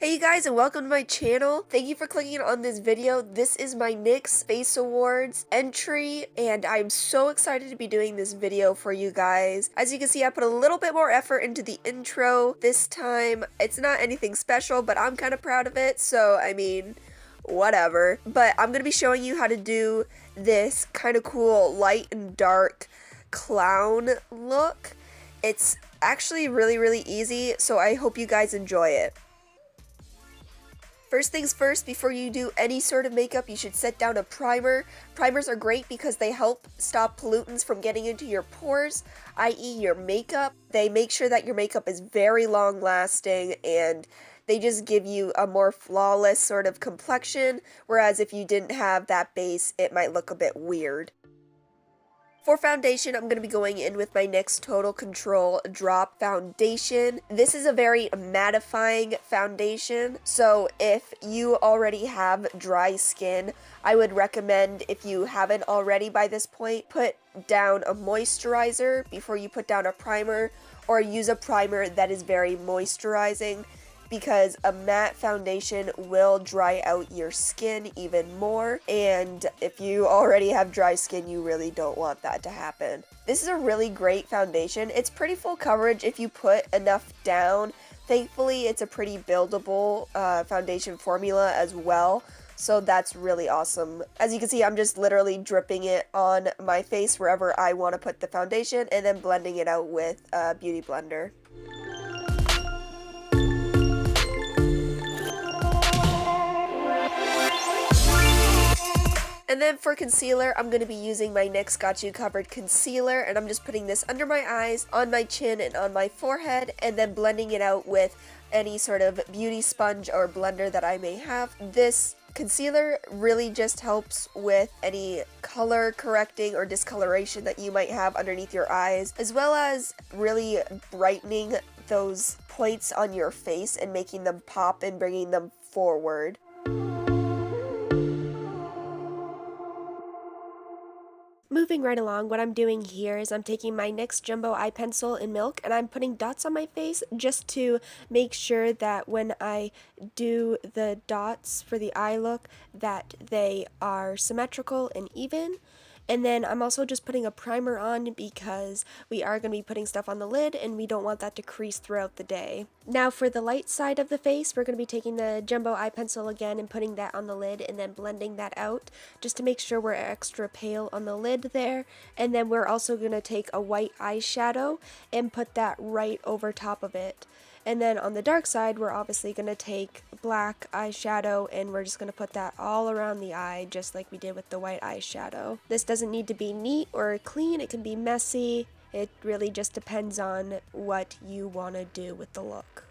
Hey you guys, and welcome to my channel. Thank you for clicking on this video. This is my NYX Face Awards entry and I'm so excited to be doing this video for you guys. As you can see, I put a little bit more effort into the intro this time. It's not anything special, but I'm kind of proud of it, so I mean, whatever. But I'm going to be showing you how to do this kind of cool light and dark clown look. It's actually really easy, so I hope you guys enjoy it. First things first, before you do any sort of makeup, you should set down a primer. Primers are great because they help stop pollutants from getting into your pores, i.e. your makeup. They make sure that your makeup is very long lasting and they just give you a more flawless sort of complexion, whereas if you didn't have that base, it might look a bit weird. For foundation, I'm going to be going in with my NYX Total Control Drop Foundation. This is a very mattifying foundation, so if you already have dry skin, I would recommend, if you haven't already by this point, put down a moisturizer before you put down a primer, or use a primer that is very moisturizing, because a matte foundation will dry out your skin even more, and if you already have dry skin, you really don't want that to happen. This is a really great foundation. It's pretty full coverage if you put enough down. Thankfully, it's a pretty buildable foundation formula as well, so that's really awesome. As you can see, I'm just literally dripping it on my face wherever I want to put the foundation, and then blending it out with a beauty blender. And then for concealer, I'm going to be using my NYX Got You Covered Concealer, and I'm just putting this under my eyes, on my chin, and on my forehead, and then blending it out with any sort of beauty sponge or blender that I may have. This concealer really just helps with any color correcting or discoloration that you might have underneath your eyes, as well as really brightening those points on your face and making them pop and bringing them forward. Moving right along, what I'm doing here is I'm taking my NYX Jumbo Eye Pencil in Milk and I'm putting dots on my face just to make sure that when I do the dots for the eye look that they are symmetrical and even. And then I'm also just putting a primer on because we are going to be putting stuff on the lid and we don't want that to crease throughout the day. Now for the light side of the face, we're going to be taking the Jumbo Eye Pencil again and putting that on the lid and then blending that out just to make sure we're extra pale on the lid there. And then we're also going to take a white eyeshadow and put that right over top of it. And then on the dark side, we're obviously going to take black eyeshadow and we're just going to put that all around the eye just like we did with the white eyeshadow. This doesn't need to be neat or clean, it can be messy. It really just depends on what you want to do with the look.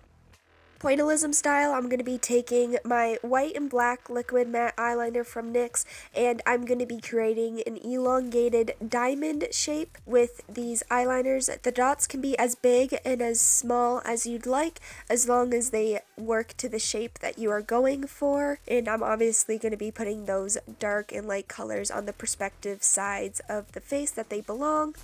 Pointillism style, I'm going to be taking my white and black liquid matte eyeliner from NYX and I'm going to be creating an elongated diamond shape with these eyeliners. The dots can be as big and as small as you'd like as long as they work to the shape that you are going for, and I'm obviously going to be putting those dark and light colors on the perspective sides of the face that they belong.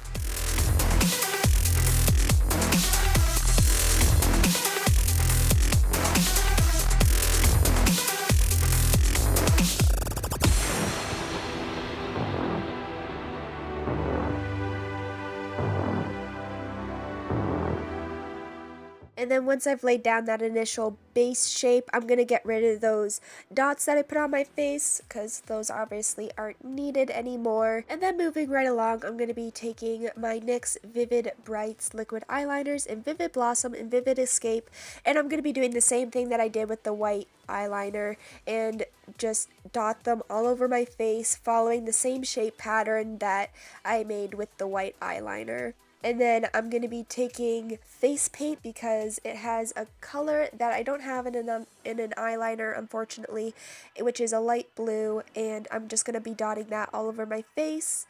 And then once I've laid down that initial base shape, I'm going to get rid of those dots that I put on my face because those obviously aren't needed anymore. And then moving right along, I'm going to be taking my NYX Vivid Brights liquid eyeliners in Vivid Blossom and Vivid Escape, and I'm going to be doing the same thing that I did with the white eyeliner and just dot them all over my face following the same shape pattern that I made with the white eyeliner. And then I'm going to be taking face paint because it has a color that I don't have in an eyeliner, unfortunately, which is a light blue, and I'm just going to be dotting that all over my face.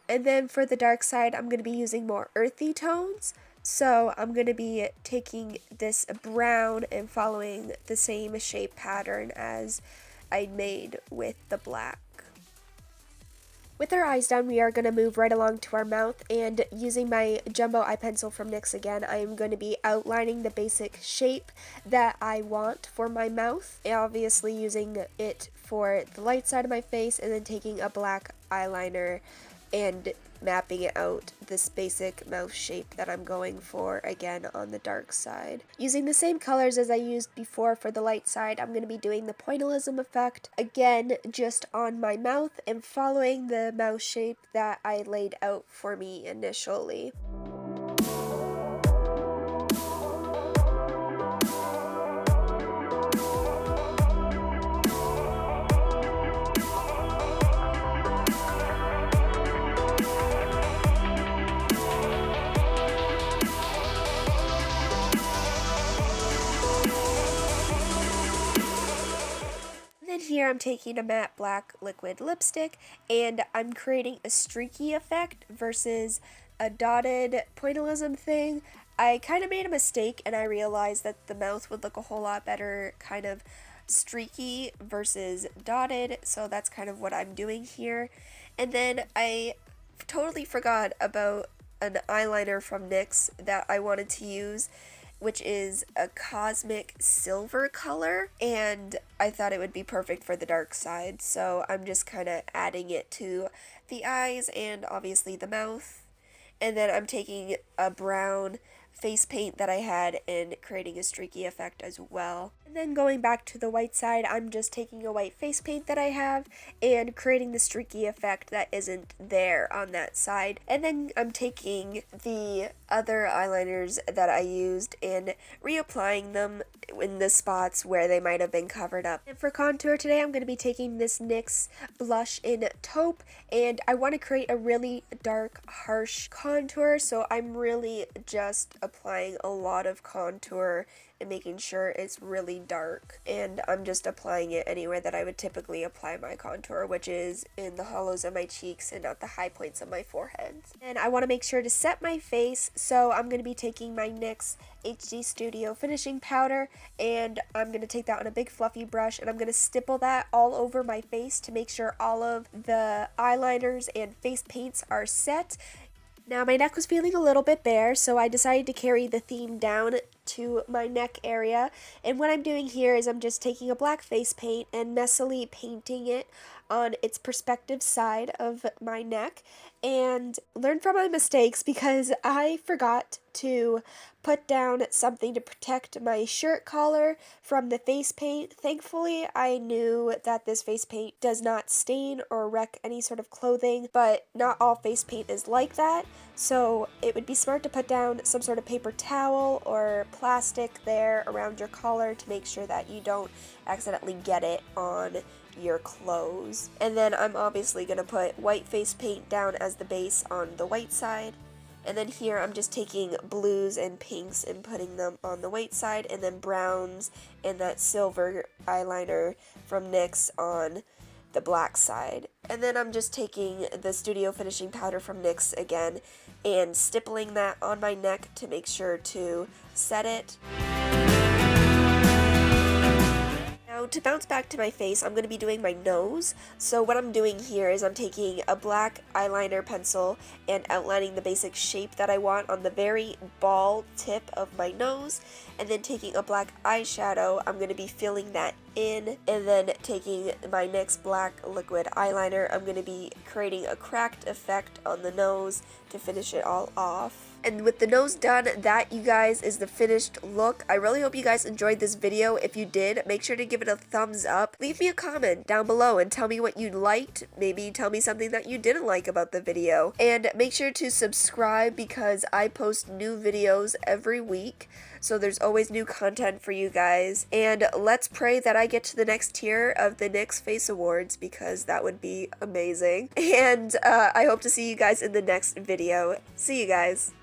And then for the dark side, I'm going to be using more earthy tones. So I'm going to be taking this brown and following the same shape pattern as I made with the black. With our eyes done, we are going to move right along to our mouth, and using my jumbo eye pencil from NYX again, I am going to be outlining the basic shape that I want for my mouth, obviously using it for the light side of my face, and then taking a black eyeliner and mapping it out, this basic mouth shape that I'm going for again on the dark side. Using the same colors as I used before for the light side, I'm going to be doing the pointillism effect again just on my mouth and following the mouth shape that I laid out for me initially. Then here I'm taking a matte black liquid lipstick and I'm creating a streaky effect versus a dotted pointillism thing. I kind of made a mistake and I realized that the mouth would look a whole lot better kind of streaky versus dotted, so that's kind of what I'm doing here. And then I totally forgot about an eyeliner from NYX that I wanted to use, which is a cosmic silver color, and I thought it would be perfect for the dark side, so I'm just kind of adding it to the eyes and obviously the mouth. And then I'm taking a brown face paint that I had and creating a streaky effect as well. And then going back to the white side, I'm just taking a white face paint that I have and creating the streaky effect that isn't there on that side. And then I'm taking the other eyeliners that I used and reapplying them in the spots where they might have been covered up. And for contour today, I'm going to be taking this NYX blush in taupe, and I want to create a really dark, harsh contour, so I'm really just applying a lot of contour and making sure it's really dark, and I'm just applying it anywhere that I would typically apply my contour, which is in the hollows of my cheeks and at the high points of my forehead. And I want to make sure to set my face, so I'm going to be taking my NYX HD Studio finishing powder, and I'm going to take that on a big fluffy brush and I'm going to stipple that all over my face to make sure all of the eyeliners and face paints are set. Now my neck was feeling a little bit bare, so I decided to carry the theme down to my neck area, and what I'm doing here is I'm just taking a black face paint and messily painting it on its perspective side of my neck, and learn from my mistakes because I forgot to put down something to protect my shirt collar from the face paint. Thankfully, I knew that this face paint does not stain or wreck any sort of clothing, but not all face paint is like that, so it would be smart to put down some sort of paper towel or plastic there around your collar to make sure that you don't accidentally get it on your clothes. And then I'm obviously going to put white face paint down as the base on the white side. And then here I'm just taking blues and pinks and putting them on the white side, and then browns and that silver eyeliner from NYX on the black side. And then I'm just taking the Studio finishing powder from NYX again and stippling that on my neck to make sure to set it. Now to bounce back to my face, I'm going to be doing my nose. So what I'm doing here is I'm taking a black eyeliner pencil and outlining the basic shape that I want on the very ball tip of my nose, and then taking a black eyeshadow, I'm going to be filling that in, and then taking my NYX black liquid eyeliner, I'm going to be creating a cracked effect on the nose to finish it all off. And with the nose done, that, you guys, is the finished look. I really hope you guys enjoyed this video. If you did, make sure to give it a thumbs up. Leave me a comment down below and tell me what you liked. Maybe tell me something that you didn't like about the video. And make sure to subscribe because I post new videos every week. So there's always new content for you guys. And let's pray that I get to the next tier of the NYX Face Awards because that would be amazing. And I hope to see you guys in the next video. See you guys.